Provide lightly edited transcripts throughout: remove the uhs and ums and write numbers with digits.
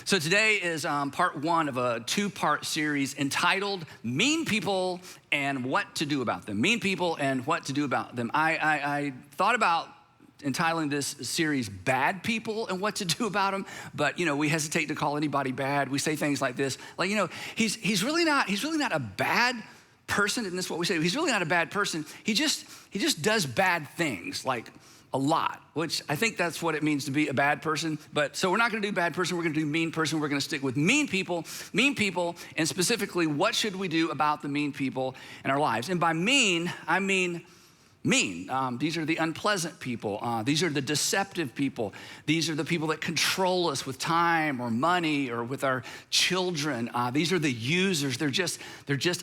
So today is part one of a two-part series entitled Mean People and What to Do About Them. Mean People and What to Do About Them. I thought about entitling this series Bad People and What to Do About Them, but we hesitate to call anybody bad. We say things like this, like, he's really not a bad person, and this is what we say. He's really not a bad person. He just does bad things, like a lot, which I think that's what it means to be a bad person. But so we're not gonna do bad person, we're gonna do mean person. We're gonna stick with mean people, and specifically, what should we do about the mean people in our lives? And by mean, I mean mean. These are the unpleasant people. These are the deceptive people. These are the people that control us with time or money or with our children. These are the users. They're just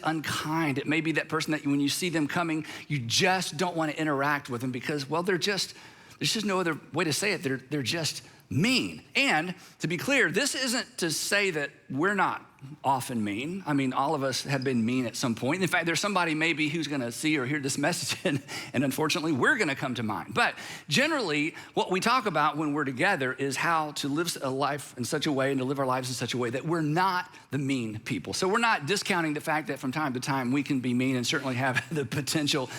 unkind. It may be that person that when you see them coming, you just don't want to interact with them because, well, there's just no other way to say it. They're just mean. And to be clear, this isn't to say that we're not often mean. I mean, all of us have been mean at some point. In fact, there's somebody maybe who's gonna see or hear this message and unfortunately we're gonna come to mind. But generally, what we talk about when we're together is how to live a life in such a way and to live our lives in such a way that we're not the mean people. So we're not discounting the fact that from time to time we can be mean and certainly have the potential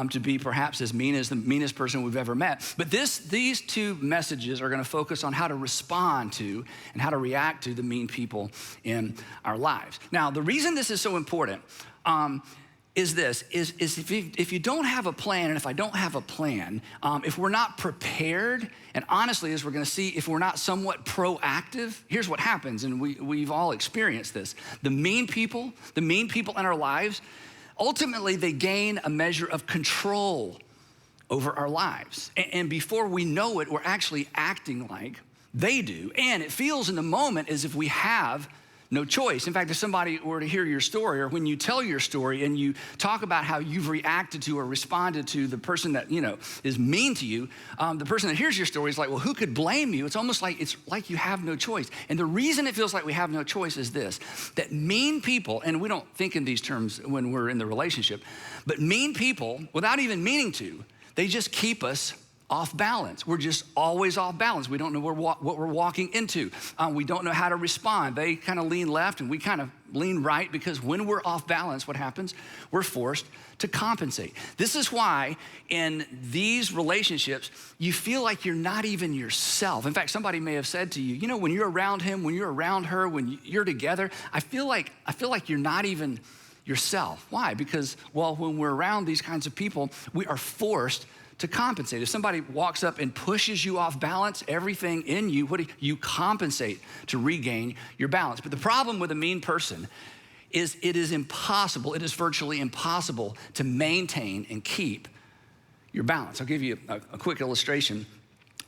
to be perhaps as mean as the meanest person we've ever met. But these two messages are gonna focus on how to respond to and how to react to the mean people in our lives. Now, the reason this is so important is if you don't have a plan, and if I don't have a plan, if we're not prepared, and honestly, as we're gonna see, if we're not somewhat proactive, here's what happens, and we've all experienced this. The mean people in our lives, ultimately they gain a measure of control over our lives. And before we know it, we're actually acting like they do. And it feels in the moment as if we have no choice. In fact, if somebody were to hear your story, or when you tell your story and you talk about how you've reacted to or responded to the person that is mean to you, the person that hears your story is like, well, who could blame you? It's almost like you have no choice. And the reason it feels like we have no choice is this, that mean people, and we don't think in these terms when we're in the relationship, but mean people, without even meaning to, they just keep us off balance. We're just always off balance. We don't know what we're walking into. We don't know how to respond. They kind of lean left and we kind of lean right, because when we're off balance, what happens? We're forced to compensate. This is why in these relationships, you feel like you're not even yourself. In fact, somebody may have said to you, when you're around him, when you're around her, when you're together, I feel like you're not even yourself. Why? Because, well, when we're around these kinds of people, we are forced to compensate. If somebody walks up and pushes you off balance, everything in you, you compensate to regain your balance. But the problem with a mean person is it is virtually impossible to maintain and keep your balance. I'll give you a quick illustration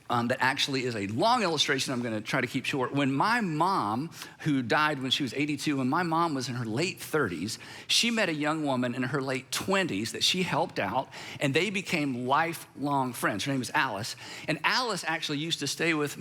that actually is a long illustration I'm gonna try to keep short. When my mom, who died when she was 82, when my mom was in her late 30s, she met a young woman in her late 20s that she helped out, and they became lifelong friends. Her name is Alice, and Alice actually used to stay with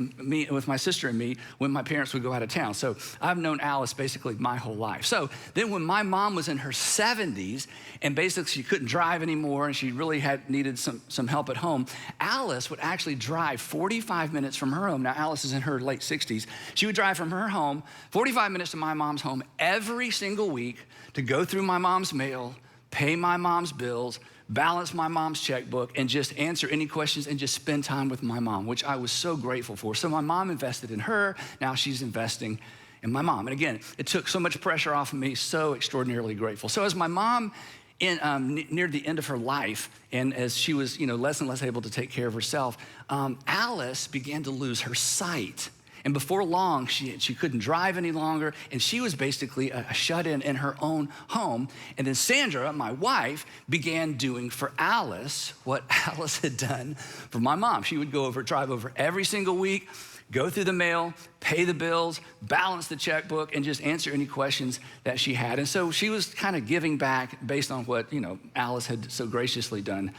my sister and me when my parents would go out of town. So I've known Alice basically my whole life. So then when my mom was in her 70s, and basically she couldn't drive anymore, and she really needed some help at home, Alice would actually drive 45 minutes from her home. Now, Alice is in her late 60s. She would drive from her home 45 minutes to my mom's home every single week to go through my mom's mail, pay my mom's bills, balance my mom's checkbook, and just answer any questions and just spend time with my mom, which I was so grateful for. So my mom invested in her. Now she's investing in my mom. And again, it took so much pressure off of me, so extraordinarily grateful. So as my mom near the end of her life, and as she was less and less able to take care of herself, Alice began to lose her sight. And before long, she couldn't drive any longer, and she was basically a shut-in in her own home. And then Sandra, my wife, began doing for Alice what Alice had done for my mom. She would drive over every single week, go through the mail, pay the bills, balance the checkbook, and just answer any questions that she had. And so she was kind of giving back based on what Alice had so graciously done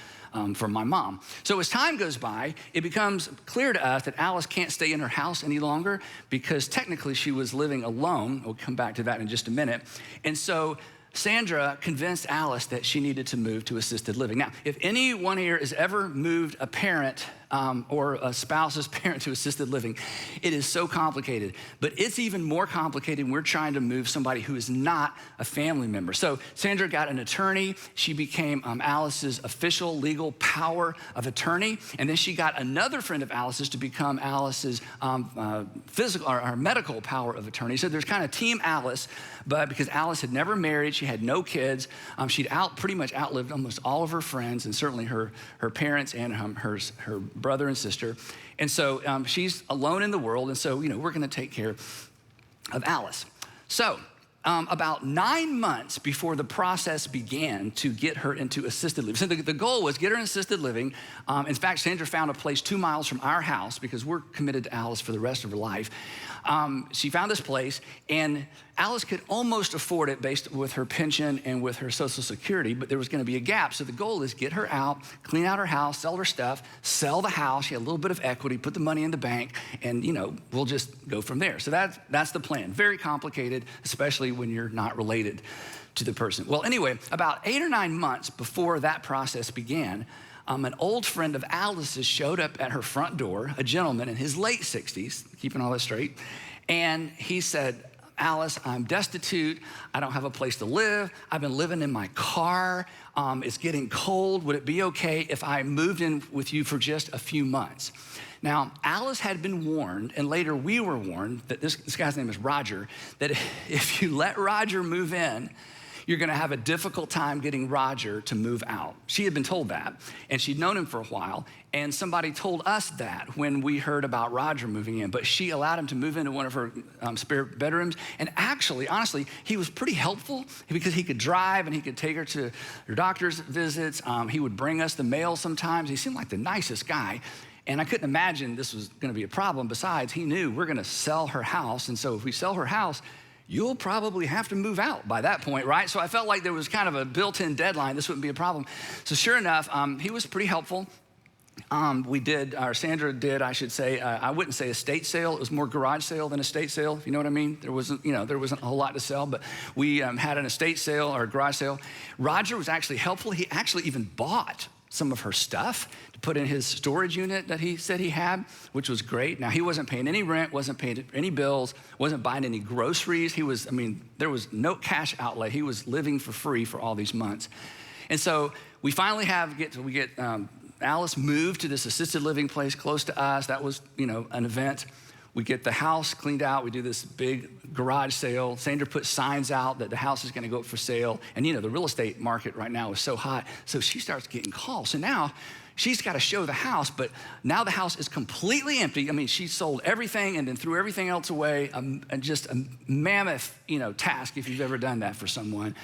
for my mom. So as time goes by, it becomes clear to us that Alice can't stay in her house any longer because technically she was living alone. We'll come back to that in just a minute. And so Sandra convinced Alice that she needed to move to assisted living. Now, if anyone here has ever moved a parent or a spouse's parent to assisted living. It is so complicated, but it's even more complicated when we're trying to move somebody who is not a family member. So Sandra got an attorney. She became Alice's official legal power of attorney. And then she got another friend of Alice's to become Alice's physical or medical power of attorney. So there's kind of Team Alice, but because Alice had never married, she had no kids, she'd pretty much outlived almost all of her friends and certainly her parents and her brother and sister. And so she's alone in the world. And so, we're going to take care of Alice. So about 9 months before the process began to get her into assisted living. So the goal was get her in assisted living. In fact, Sandra found a place 2 miles from our house because we're committed to Alice for the rest of her life. She found this place, and Alice could almost afford it based with her pension and with her Social Security, but there was going to be a gap. So the goal is get her out, clean out her house, sell her stuff, sell the house. She had a little bit of equity, put the money in the bank, and we'll just go from there. So that's the plan. Very complicated, especially when you're not related to the person. Well, anyway, about 8 or 9 months before that process began, an old friend of Alice's showed up at her front door, a gentleman in his late 60s, keeping all this straight, and he said, Alice, I'm destitute. I don't have a place to live. I've been living in my car. It's getting cold. Would it be okay if I moved in with you for just a few months? Now, Alice had been warned, and later we were warned, that this guy's name is Roger, that if you let Roger move in, you're gonna have a difficult time getting Roger to move out. She had been told that, and she'd known him for a while, and somebody told us that when we heard about Roger moving in, but she allowed him to move into one of her spare bedrooms, and actually, honestly, he was pretty helpful because he could drive and he could take her to her doctor's visits. He would bring us the mail sometimes. He seemed like the nicest guy, and I couldn't imagine this was gonna be a problem. Besides, he knew we're gonna sell her house, and so if we sell her house, you'll probably have to move out by that point, right? So I felt like there was kind of a built-in deadline. This wouldn't be a problem. So sure enough, he was pretty helpful. Sandra did, I should say, I wouldn't say estate sale. It was more garage sale than estate sale, if you know what I mean. There wasn't a whole lot to sell, but we had an estate sale or a garage sale. Roger was actually helpful. He actually even bought some of her stuff to put in his storage unit that he said he had, which was great. Now, he wasn't paying any rent, wasn't paying any bills, wasn't buying any groceries. There was no cash outlay. He was living for free for all these months. And so we finally get Alice moved to this assisted living place close to us. That was, an event. We get the house cleaned out. We do this big garage sale. Sandra put signs out that the house is going to go up for sale. And the real estate market right now is so hot. So she starts getting calls. So now she's got to show the house, but now the house is completely empty. She sold everything and then threw everything else away. Just a mammoth, task if you've ever done that for someone.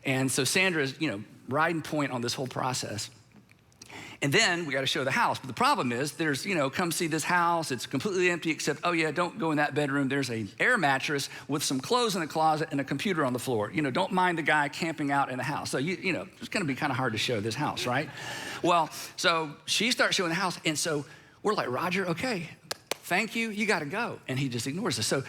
And so Sandra is, riding point on this whole process. And then we got to show the house. But the problem is there's, come see this house. It's completely empty except, oh yeah, don't go in that bedroom. There's an air mattress with some clothes in the closet and a computer on the floor. Don't mind the guy camping out in the house. So, it's going to be kind of hard to show this house, right? Well, so she starts showing the house. And so we're like, Roger, okay, thank you. You got to go. And he just ignores us. So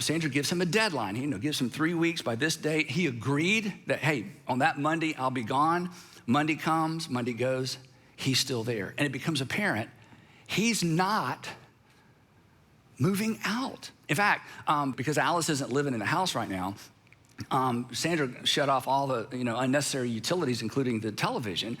Sandra gives him a deadline. He gives him 3 weeks by this date. He agreed that, hey, on that Monday, I'll be gone. Monday comes, Monday goes. He's still there. And it becomes apparent he's not moving out. In fact, because Alice isn't living in the house right now, Sandra shut off all the unnecessary utilities, including the television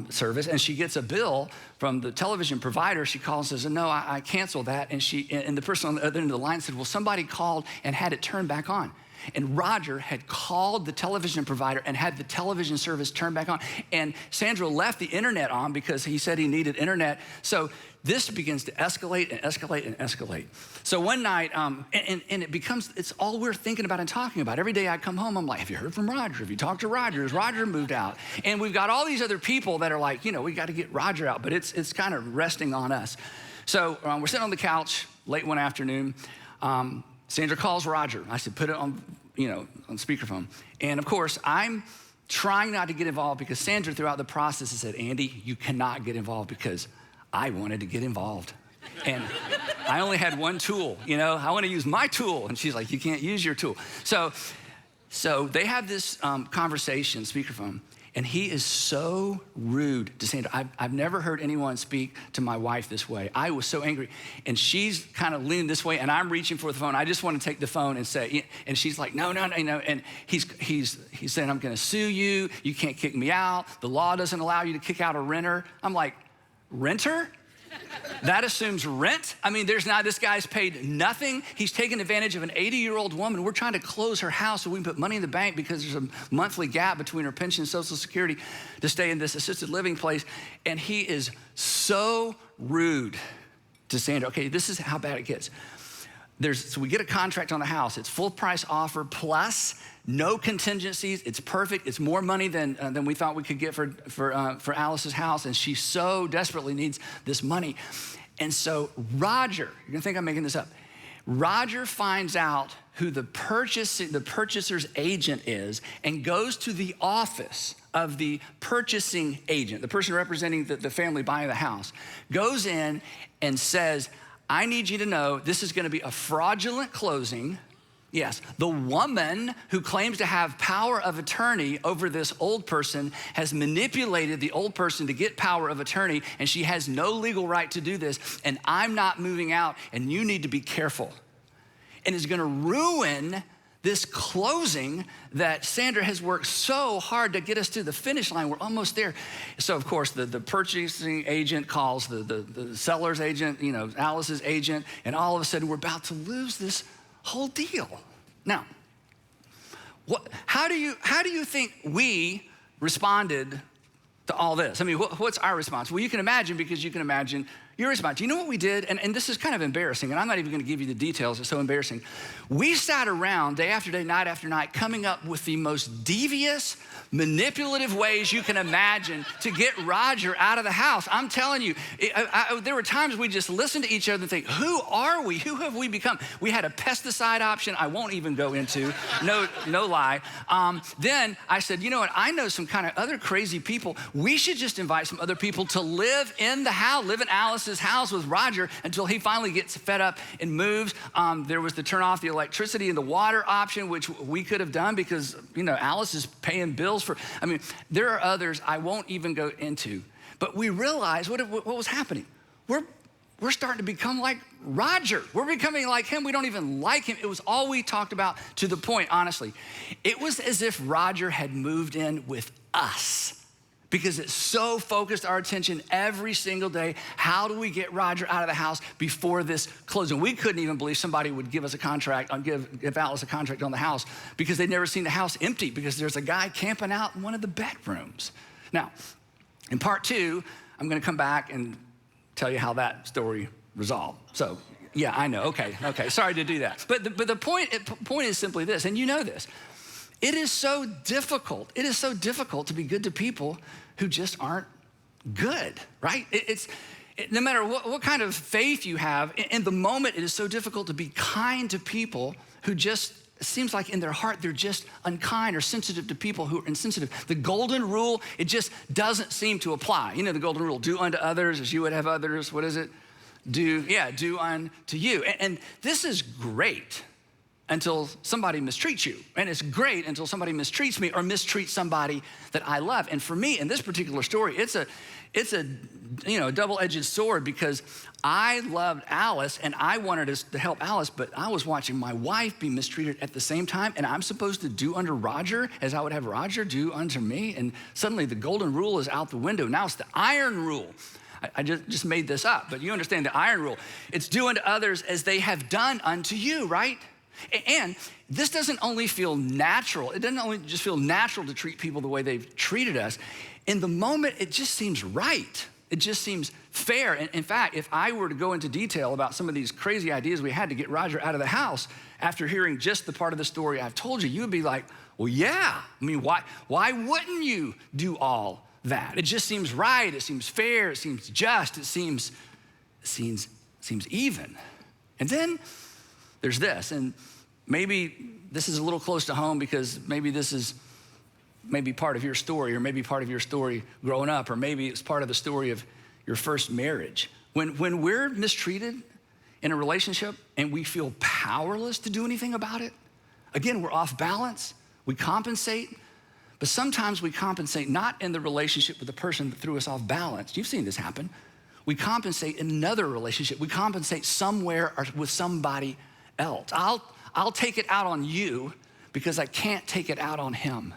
service, and she gets a bill from the television provider. She calls and says, no, I canceled that. And the person on the other end of the line said, well, somebody called and had it turned back on. And Roger had called the television provider and had the television service turned back on. And Sandra left the internet on because he said he needed internet. So this begins to escalate and escalate and escalate. So one night, and it's all we're thinking about and talking about. Every day I come home, I'm like, have you heard from Roger? Have you talked to Roger? Has Roger moved out? And we've got all these other people that are like, we got to get Roger out, but it's kind of resting on us. So we're sitting on the couch late one afternoon. Sandra calls Roger. I said, put it on, on speakerphone. And of course, I'm trying not to get involved because Sandra throughout the process has said, Andy, you cannot get involved because I wanted to get involved. And I only had one tool, I want to use my tool. And she's like, you can't use your tool. So they have this conversation, speakerphone. And he is so rude to Sandra. I've never heard anyone speak to my wife this way. I was so angry. And she's kind of leaning this way, and I'm reaching for the phone. I just want to take the phone and say, and she's like, no. And he's saying, I'm going to sue you. You can't kick me out. The law doesn't allow you to kick out a renter. I'm like, renter? That assumes rent. I mean, this guy's paid nothing. He's taken advantage of an 80-year-old woman. We're trying to close her house so we can put money in the bank because there's a monthly gap between her pension and Social Security to stay in this assisted living place. And he is so rude to Sandra. Okay, this is how bad it gets. So we get a contract on the house. It's full price offer plus no contingencies. It's perfect. It's more money than we thought we could get for Alice's house. And she so desperately needs this money. And so Roger, you're gonna think I'm making this up. Roger finds out who the purchaser's agent is and goes to the office of the purchasing agent, the person representing the family buying the house, goes in and says, I need you to know this is gonna be a fraudulent closing. Yes, the woman who claims to have power of attorney over this old person has manipulated the old person to get power of attorney, and she has no legal right to do this, and I'm not moving out, and you need to be careful. And it's gonna ruin this closing that Sandra has worked so hard to get us to the finish line. We're almost there. So of course, the purchasing agent calls the seller's agent, Alice's agent, and all of a sudden we're about to lose this whole deal. Now, how do you think we responded to all this? I mean, what's our response? Well, you can imagine, because you can imagine your response. You know what we did? And this is kind of embarrassing, and I'm not even gonna give you the details, it's so embarrassing. We sat around day after day, night after night, coming up with the most devious, manipulative ways you can imagine to get Roger out of the house. I'm telling you, there were times we just listened to each other and think, who are we? Who have we become? We had a pesticide option I won't even go into, no lie. Then I said, you know what? I know some kind of other crazy people. We should just invite some other people to live in the house, live in Alice's house with Roger until he finally gets fed up and moves. There was the turn off the electricity and the water option, which we could have done because, Alice is paying bills for, there are others I won't even go into. But we realized what was happening. We're starting to become like Roger. We're becoming like him. We don't even like him. It was all we talked about, to the point, honestly. It was as if Roger had moved in with us, because it so focused our attention every single day. How do we get Roger out of the house before this closing? We couldn't even believe somebody would give us a contract, give Alice a contract on the house, because they'd never seen the house empty because there's a guy camping out in one of the bedrooms. Now, in part 2, I'm gonna come back and tell you how that story resolved. So, yeah, I know, okay, sorry to do that. But the point is simply this, and you know this. It is so difficult to be good to people who just aren't good, right? No matter what kind of faith you have, in the moment, it is so difficult to be kind to people who just, it seems like in their heart, they're just unkind or sensitive to people who are insensitive. The golden rule, it just doesn't seem to apply. You know the golden rule, do unto others as you would have others, what is it? Do unto you. And this is great until somebody mistreats you. And it's great until somebody mistreats me or mistreats somebody that I love. And for me, in this particular story, it's a double-edged sword, because I loved Alice and I wanted us to help Alice, but I was watching my wife be mistreated at the same time, and I'm supposed to do unto Roger as I would have Roger do unto me. And suddenly the golden rule is out the window. Now it's the iron rule. I just made this up, but you understand the iron rule. It's do unto others as they have done unto you, right? And this doesn't only feel natural. It doesn't only just feel natural to treat people the way they've treated us. In the moment, it just seems right. It just seems fair. And in fact, if I were to go into detail about some of these crazy ideas we had to get Roger out of the house, after hearing just the part of the story I've told you, you would be like, well, yeah. I mean, why wouldn't you do all that? It just seems right. It seems fair. It seems just. It seems even. And then there's this, and maybe this is a little close to home, because maybe this is part of your story, or maybe part of your story growing up, or maybe it's part of the story of your first marriage. When we're mistreated in a relationship and we feel powerless to do anything about it, again, we're off balance, we compensate, But sometimes we compensate not in the relationship with the person that threw us off balance. You've seen this happen. We compensate in another relationship. We compensate somewhere or with somebody else. I'll take it out on you because I can't take it out on him.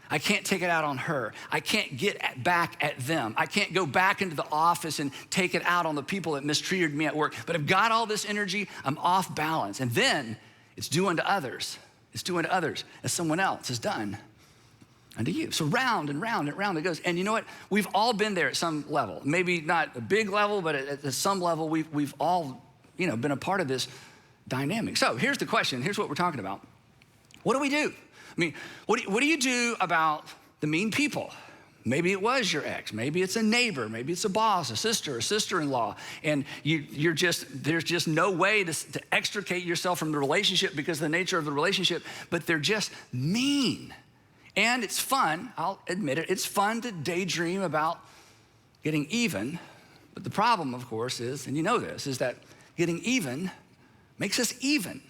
I can't take it out on her. I can't get back at them. I can't go back into the office and take it out on the people that mistreated me at work. But I've got all this energy, I'm off balance. And then it's due unto others. It's due unto others as someone else has done unto you. So round and round and round it goes. And you know what? We've all been there at some level. Maybe not a big level, but at some level, we've all, been a part of this dynamic. So here's the question. Here's what we're talking about. What do we do? I mean, what do you do about the mean people? Maybe it was your ex. Maybe it's a neighbor. Maybe it's a boss, a sister, a sister-in-law. And there's just no way to extricate yourself from the relationship because of the nature of the relationship, but they're just mean. And it's fun, I'll admit it, it's fun to daydream about getting even. But the problem, of course, is, and you know this, is that getting even makes us even.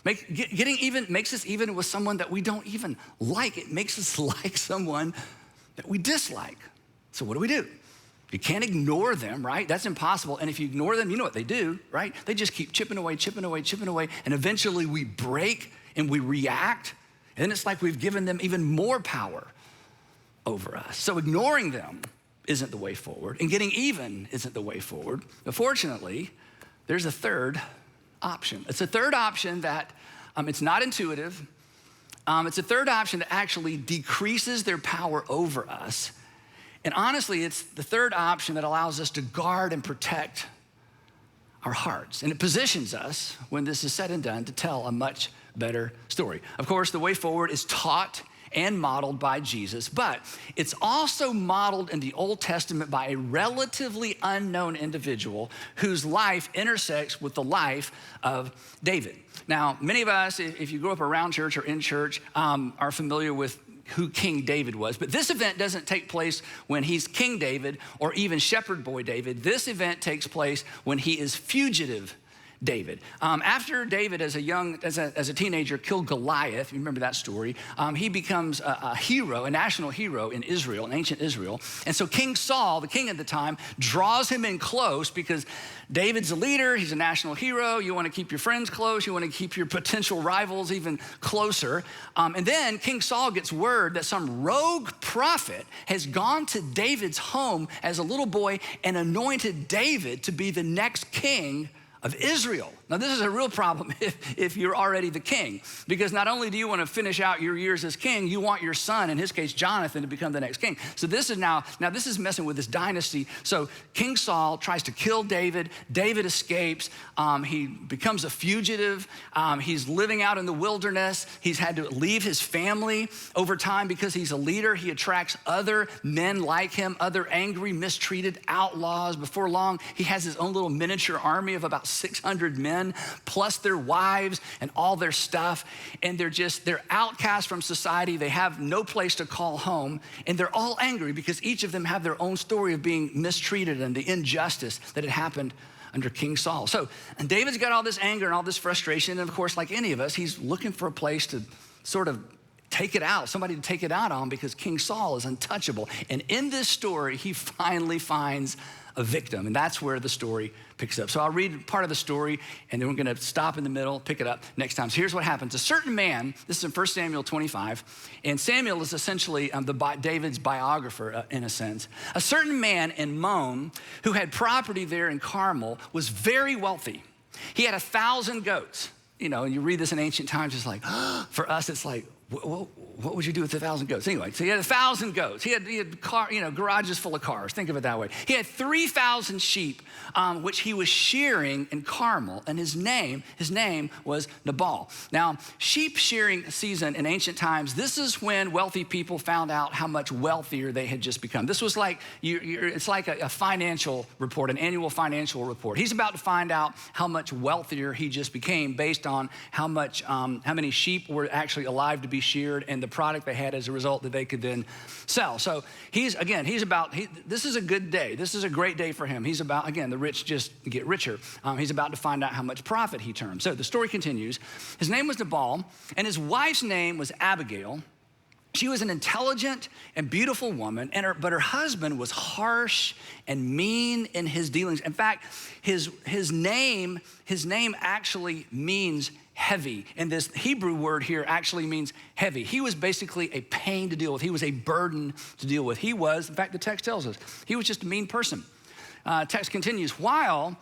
Getting even makes us even with someone that we don't even like. It makes us like someone that we dislike. So what do? You can't ignore them, right? That's impossible. And if you ignore them, you know what they do, right? They just keep chipping away. And eventually we break and we react. And then it's like we've given them even more power over us. So ignoring them isn't the way forward. And getting even isn't the way forward. But fortunately, there's a third option. It's a third option that it's not intuitive. It's a third option that actually decreases their power over us. And honestly, it's the third option that allows us to guard and protect our hearts. And it positions us, when this is said and done, to tell a much better story. Of course, the way forward is taught and modeled by Jesus, but it's also modeled in the Old Testament by a relatively unknown individual whose life intersects with the life of David. Now, many of us, if you grew up around church or in church, are familiar with who King David was. But this event doesn't take place when he's King David or even Shepherd Boy David. This event takes place when he is fugitive David. After David, as a teenager, killed Goliath, you remember that story, he becomes a hero, a national hero in Israel, in ancient Israel. And so King Saul, the king at the time, draws him in close because David's a leader, he's a national hero. You want to keep your friends close, you want to keep your potential rivals even closer. And then King Saul gets word that some rogue prophet has gone to David's home as a little boy and anointed David to be the next king of Israel. Now, this is a real problem if you're already the king, because not only do you want to finish out your years as king, you want your son, in his case, Jonathan, to become the next king. So this is now this is messing with this dynasty. So King Saul tries to kill David. David escapes. He becomes a fugitive. He's living out in the wilderness. He's had to leave his family over time because he's a leader. He attracts other men like him, other angry, mistreated outlaws. Before long, he has his own little miniature army of about 600 men, plus their wives and all their stuff. And they're outcast from society. They have no place to call home. And they're all angry because each of them have their own story of being mistreated and the injustice that had happened under King Saul. So, and David's got all this anger and all this frustration. And of course, like any of us, he's looking for a place to sort of take it out, somebody to take it out on, because King Saul is untouchable. And in this story, he finally finds a victim, and that's where the story picks up. So I'll read part of the story, and then we're gonna stop in the middle, pick it up next time. So here's what happens. A certain man, this is in 1 Samuel 25, and Samuel is essentially David's biographer in a sense. A certain man in Mon, who had property there in Carmel, was very wealthy. He had 1,000 goats. You know, and you read this in ancient times, it's like, for us, it's like, what would you do with 1,000 goats? Anyway, so he had 1,000 goats. He had garages full of cars. Think of it that way. He had 3,000 sheep, which he was shearing in Carmel, and his name was Nabal. Now, sheep shearing season in ancient times, this is when wealthy people found out how much wealthier they had just become. This was like, it's like a financial report, an annual financial report. He's about to find out how much wealthier he just became based on how many sheep were actually alive to be sheared and the product they had as a result that they could then sell. So this is a good day. This is a great day for him. He's about, again, the rich just get richer. He's about to find out how much profit he turned. So the story continues. His name was Nabal, and his wife's name was Abigail. She was an intelligent and beautiful woman, but her husband was harsh and mean in his dealings. In fact, his name actually means heavy. And this Hebrew word here actually means heavy. He was basically a pain to deal with. He was a burden to deal with. In fact, the text tells us, he was just a mean person. Text continues, while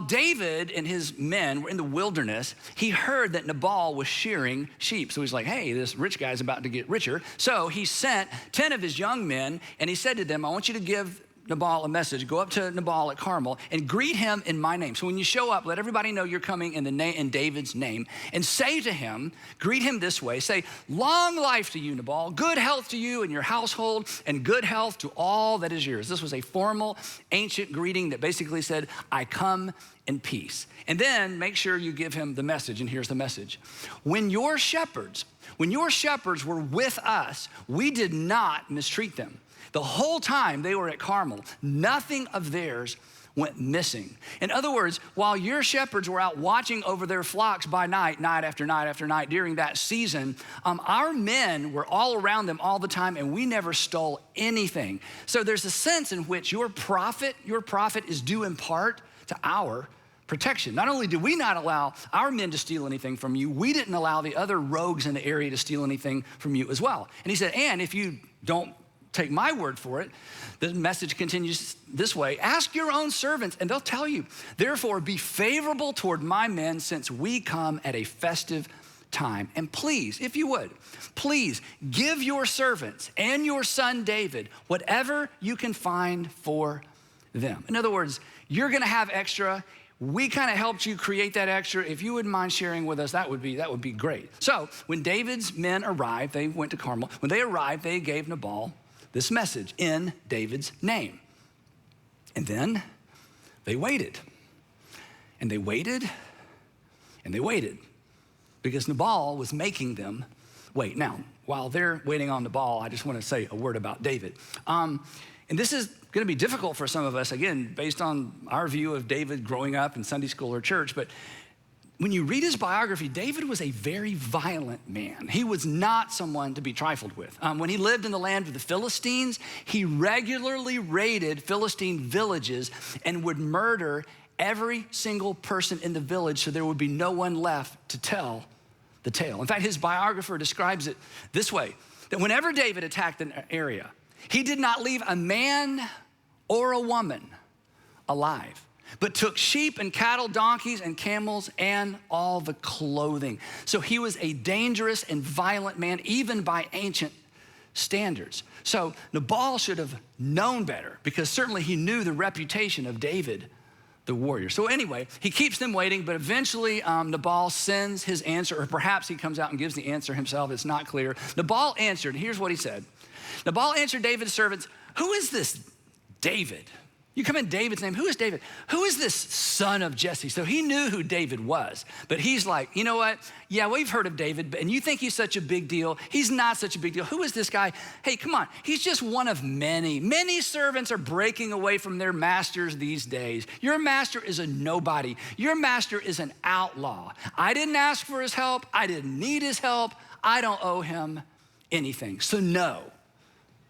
David and his men were in the wilderness, he heard that Nabal was shearing sheep. So he's like, hey, this rich guy's about to get richer. So he sent 10 of his young men, and he said to them, I want you to give Nabal a message. Go up to Nabal at Carmel and greet him in my name. So when you show up, let everybody know you're coming in David's name, and say to him, greet him this way. Say, long life to you, Nabal, good health to you and your household, and good health to all that is yours. This was a formal, ancient greeting that basically said, I come in peace. And then make sure you give him the message, and here's the message. When your shepherds were with us, we did not mistreat them. The whole time they were at Carmel, nothing of theirs went missing. In other words, while your shepherds were out watching over their flocks by night, night after night after night during that season, our men were all around them all the time, and we never stole anything. So there's a sense in which your profit is due in part to our protection. Not only did we not allow our men to steal anything from you, we didn't allow the other rogues in the area to steal anything from you as well. And he said, and if you don't take my word for it, the message continues this way. Ask your own servants, and they'll tell you. Therefore, be favorable toward my men, since we come at a festive time. And please, if you would, please give your servants and your son David whatever you can find for them. In other words, you're gonna have extra. We kind of helped you create that extra. If you wouldn't mind sharing with us, that would be great. So when David's men arrived, they went to Carmel. When they arrived, they gave Nabal this message in David's name. And then they waited. And they waited, and they waited, because Nabal was making them wait. Now, while they're waiting on Nabal, I just want to say a word about David. And this is going to be difficult for some of us, again, based on our view of David growing up in Sunday school or church, but when you read his biography, David was a very violent man. He was not someone to be trifled with. When he lived in the land of the Philistines, he regularly raided Philistine villages and would murder every single person in the village so there would be no one left to tell the tale. In fact, his biographer describes it this way, that whenever David attacked an area, he did not leave a man or a woman alive, but took sheep and cattle, donkeys and camels, and all the clothing. So he was a dangerous and violent man, even by ancient standards. So Nabal should have known better, because certainly he knew the reputation of David, the warrior. So anyway, he keeps them waiting, but eventually Nabal sends his answer, or perhaps he comes out and gives the answer himself. It's not clear. Nabal answered, here's what he said. Nabal answered David's servants, who is this David? You come in David's name. Who is David? Who is this son of Jesse? So he knew who David was, but he's like, you know what? Yeah, we've heard of David, and you think he's such a big deal. He's not such a big deal. Who is this guy? Hey, come on. He's just one of many. Many servants are breaking away from their masters these days. Your master is a nobody. Your master is an outlaw. I didn't ask for his help. I didn't need his help. I don't owe him anything. So no,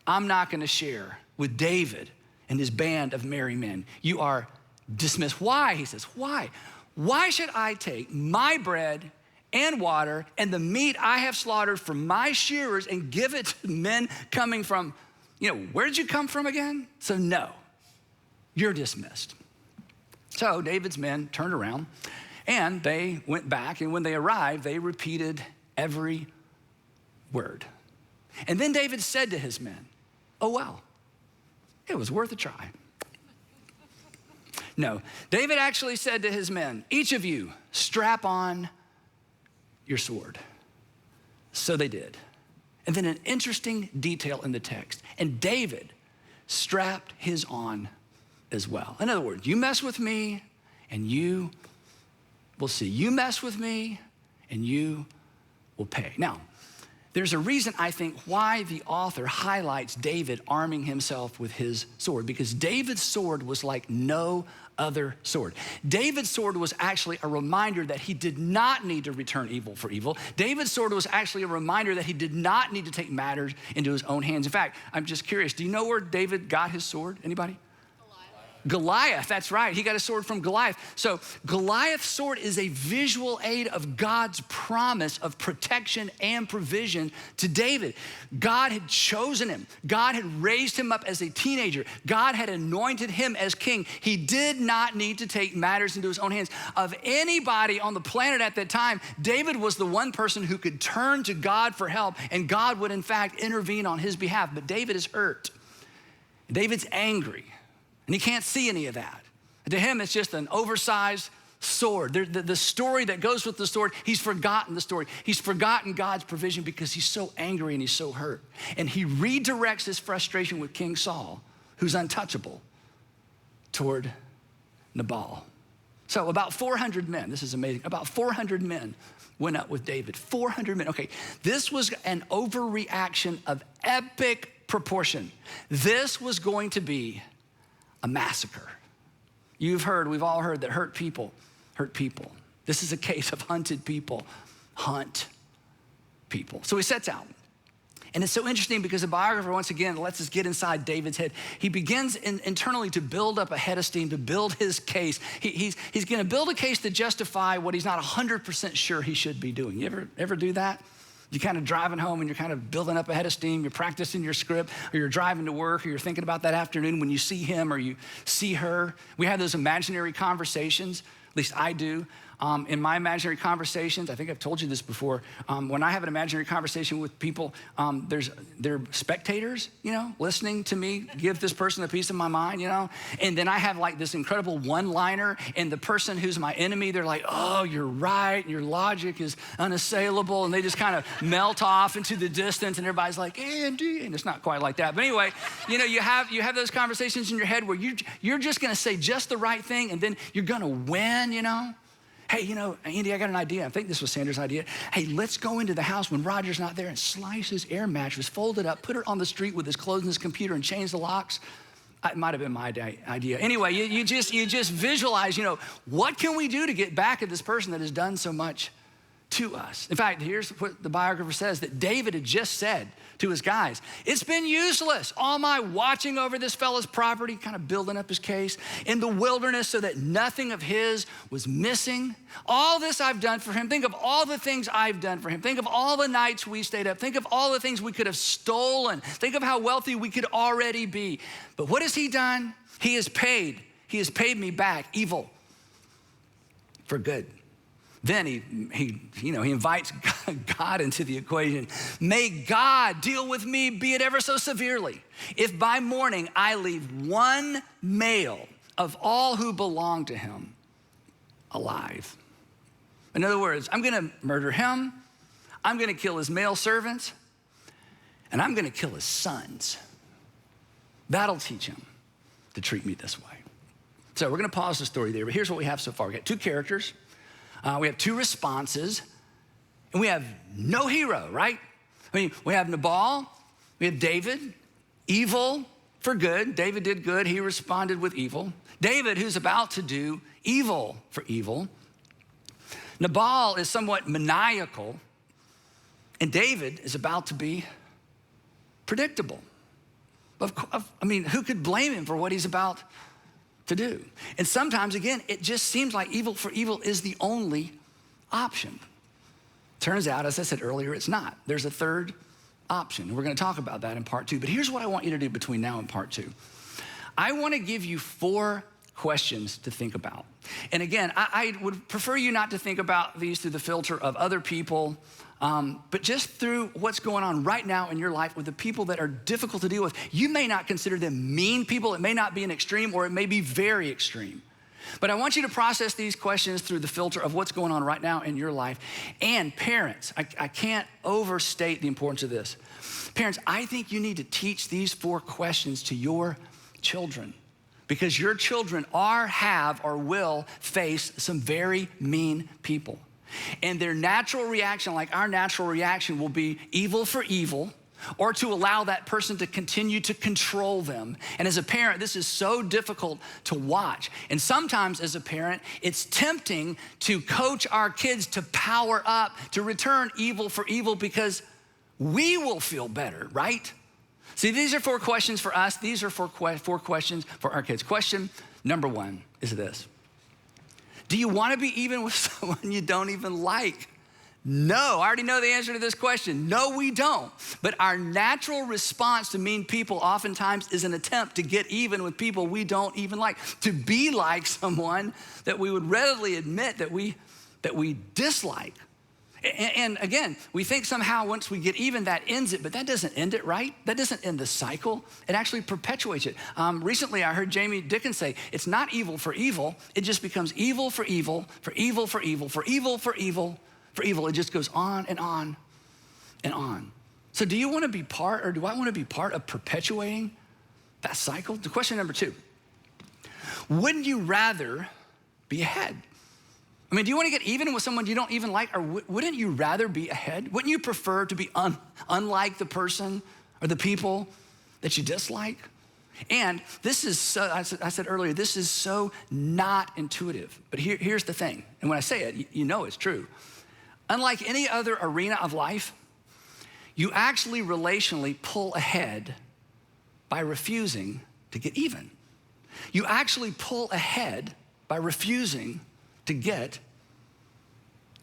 I'm not going to share with David and his band of merry men. You are dismissed. Why? He says, why? Why should I take my bread and water and the meat I have slaughtered from my shearers and give it to men coming from, where did you come from again? So no, you're dismissed. So David's men turned around and they went back, and when they arrived, they repeated every word. And then David said to his men, oh, well, it was worth a try. No, David actually said to his men, each of you strap on your sword. So they did. And then an interesting detail in the text, and David strapped his on as well. In other words, you mess with me and you will see. You mess with me and you will pay. Now, there's a reason, I think, why the author highlights David arming himself with his sword, because David's sword was like no other sword. David's sword was actually a reminder that he did not need to return evil for evil. David's sword was actually a reminder that he did not need to take matters into his own hands. In fact, I'm just curious, do you know where David got his sword? Anybody? Goliath, that's right. He got a sword from Goliath. So Goliath's sword is a visual aid of God's promise of protection and provision to David. God had chosen him. God had raised him up as a teenager. God had anointed him as king. He did not need to take matters into his own hands. Of anybody on the planet at that time, David was the one person who could turn to God for help, and God would in fact intervene on his behalf. But David is hurt. David's angry. And he can't see any of that. To him, it's just an oversized sword. The story that goes with the sword, he's forgotten the story. He's forgotten God's provision because he's so angry and he's so hurt. And he redirects his frustration with King Saul, who's untouchable, toward Nabal. So about 400 men, this is amazing, about 400 men went up with David. 400 men. Okay, this was an overreaction of epic proportion. This was going to be a massacre. We've all heard that hurt people hurt people. This is a case of hunted people hunt people. So he sets out. And it's so interesting because the biographer, once again, lets us get inside David's head. He begins internally to build up a head of steam, to build his case. He's gonna build a case to justify what he's not 100% sure he should be doing. You ever do that? You're kind of driving home and you're kind of building up a head of steam, you're practicing your script, or you're driving to work, or you're thinking about that afternoon when you see him or you see her. We have those imaginary conversations, at least I do. In my imaginary conversations, I think I've told you this before, when I have an imaginary conversation with people, they're spectators, listening to me give this person a piece of my mind, and then I have like this incredible one-liner, and the person who's my enemy, they're like, oh, you're right, your logic is unassailable, and they just kind of melt off into the distance, and everybody's like, Andy, and it's not quite like that. But anyway, you have those conversations in your head where you're just gonna say just the right thing, and then you're gonna win, Hey, Andy, I got an idea. I think this was Sanders' idea. Hey, let's go into the house when Roger's not there and slice his air mattress, fold it up, put it on the street with his clothes and his computer and change the locks. It might have been my idea. Anyway, you just visualize, what can we do to get back at this person that has done so much to us? In fact, here's what the biographer says, that David had just said to his guys. It's been useless, all my watching over this fellow's property, kind of building up his case, in the wilderness so that nothing of his was missing. All this I've done for him. Think of all the things I've done for him. Think of all the nights we stayed up. Think of all the things we could have stolen. Think of how wealthy we could already be. But what has he done? He has paid me back evil for good. Then he invites God into the equation. May God deal with me, be it ever so severely, if by morning I leave one male of all who belong to him alive. In other words, I'm gonna murder him, I'm gonna kill his male servants, and I'm gonna kill his sons. That'll teach him to treat me this way. So we're gonna pause the story there, but here's what we have so far. We got two characters. We have two responses, and we have no hero, right? We have Nabal, we have David, evil for good. David did good, he responded with evil. David, who's about to do evil for evil. Nabal is somewhat maniacal, and David is about to be predictable. Who could blame him for what he's about to do? And sometimes, again, it just seems like evil for evil is the only option. Turns out, as I said earlier, it's not. There's a third option. We're gonna talk about that in part 2. But here's what I want you to do between now and part 2. I wanna give you 4 questions to think about. And again, I would prefer you not to think about these through the filter of other people, but just through what's going on right now in your life with the people that are difficult to deal with. You may not consider them mean people. It may not be an extreme, or it may be very extreme. But I want you to process these questions through the filter of what's going on right now in your life. And parents, I can't overstate the importance of this. Parents, I think you need to teach these 4 questions to your children, because your children have or will face some very mean people. And their natural reaction, like our natural reaction, will be evil for evil, or to allow that person to continue to control them. And as a parent, this is so difficult to watch. And sometimes as a parent, it's tempting to coach our kids to power up, to return evil for evil, because we will feel better, right? See, these are 4 questions for us. These are 4 questions for our kids. Question number 1 is this: do you want to be even with someone you don't even like? No, I already know the answer to this question. No, we don't. But our natural response to mean people oftentimes is an attempt to get even with people we don't even like, to be like someone that we would readily admit that we dislike. And again, we think somehow once we get even, that ends it, but that doesn't end it, right? That doesn't end the cycle. It actually perpetuates it. Recently, I heard Jamie Dickens say, it's not evil for evil. It just becomes evil for evil, for evil for evil, for evil for evil, for evil. It just goes on and on and on. So do you want to be part, or do I want to be part of perpetuating that cycle? The question number 2, wouldn't you rather be ahead? I mean, do you want to get even with someone you don't even like, or wouldn't you rather be ahead? Wouldn't you prefer to be unlike the person or the people that you dislike? And this is so, I said earlier, this is so not intuitive. But here's the thing, and when I say it, you know it's true. Unlike any other arena of life, you actually relationally pull ahead by refusing to get even. You actually pull ahead by refusing to get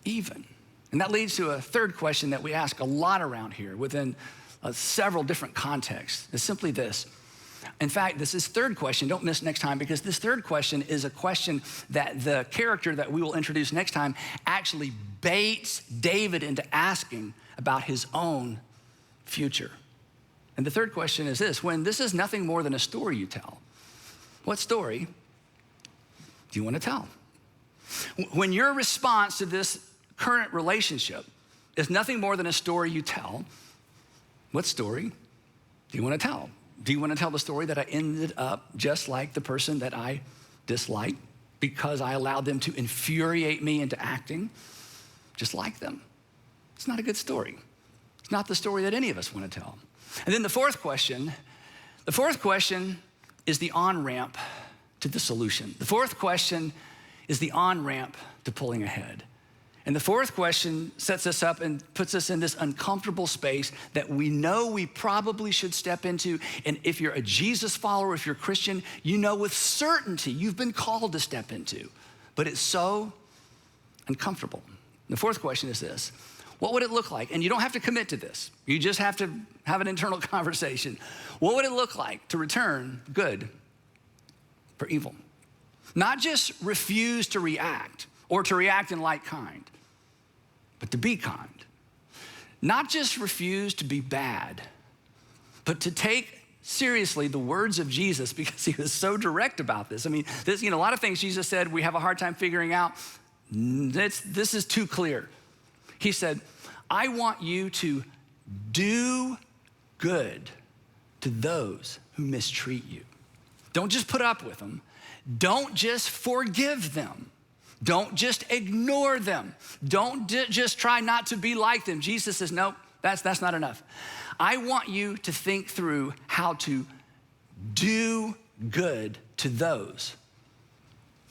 even. And that leads to a third question that we ask a lot around here within several different contexts. It's simply this. In fact, this is third question. Don't miss next time, because this third question is a question that the character that we will introduce next time actually baits David into asking about his own future. And the third question is this: when this is nothing more than a story you tell, what story do you want to tell? When your response to this current relationship is nothing more than a story you tell, what story do you want to tell? Do you want to tell the story that I ended up just like the person that I disliked because I allowed them to infuriate me into acting just like them? It's not a good story. It's not the story that any of us want to tell. And then the fourth question is the on-ramp to the solution. The fourth question is the on-ramp to pulling ahead. And the fourth question sets us up and puts us in this uncomfortable space that we know we probably should step into. And if you're a Jesus follower, if you're a Christian, you know with certainty you've been called to step into. But it's so uncomfortable. The fourth question is this: what would it look like? And you don't have to commit to this. You just have to have an internal conversation. What would it look like to return good for evil? Not just refuse to react or to react in like kind, but to be kind. Not just refuse to be bad, but to take seriously the words of Jesus, because he was so direct about this. I mean, this, a lot of things Jesus said we have a hard time figuring out. This is too clear. He said, I want you to do good to those who mistreat you. Don't just put up with them. Don't just forgive them. Don't just ignore them. Don't just try not to be like them. Jesus says, nope, that's not enough. I want you to think through how to do good to those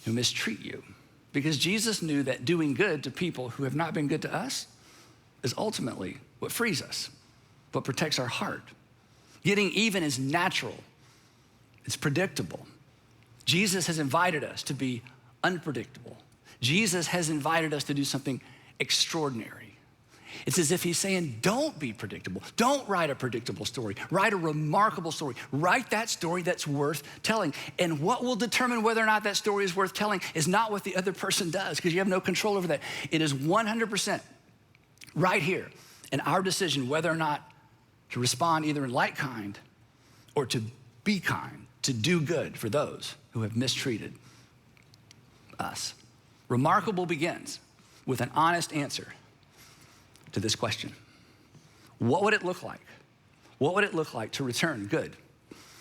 who mistreat you. Because Jesus knew that doing good to people who have not been good to us is ultimately what frees us, what protects our heart. Getting even is natural. It's predictable. Jesus has invited us to be unpredictable. Jesus has invited us to do something extraordinary. It's as if he's saying, don't be predictable. Don't write a predictable story. Write a remarkable story. Write that story that's worth telling. And what will determine whether or not that story is worth telling is not what the other person does, because you have no control over that. It is 100% right here in our decision whether or not to respond either in like kind or to be kind, to do good for those who have mistreated us. Remarkable begins with an honest answer to this question. What would it look like? What would it look like to return good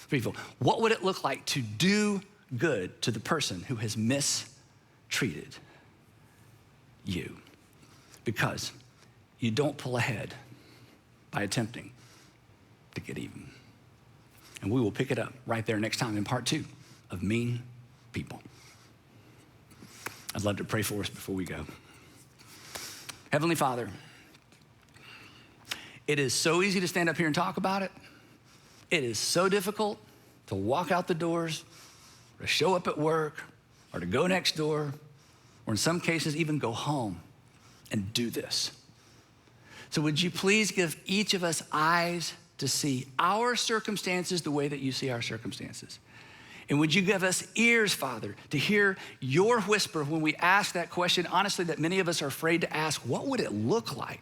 for evil? What would it look like to do good to the person who has mistreated you? because you don't pull ahead by attempting to get even. And we will pick it up right there next time in part 2 of Mean People. I'd love to pray for us before we go. Heavenly Father, it is so easy to stand up here and talk about it. It is so difficult to walk out the doors, or to show up at work, or to go next door, or in some cases even go home and do this. So would you please give each of us eyes to see our circumstances the way that you see our circumstances? And would you give us ears, Father, to hear your whisper when we ask that question, honestly, that many of us are afraid to ask, what would it look like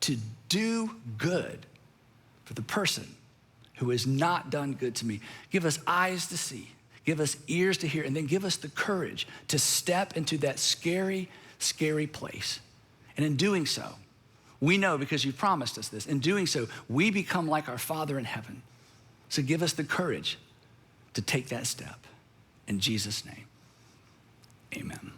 to do good for the person who has not done good to me? Give us eyes to see, give us ears to hear, and then give us the courage to step into that scary, scary place. And in doing so, we know, because you've promised us this, in doing so, we become like our Father in heaven. So give us the courage to take that step. In Jesus' name, amen.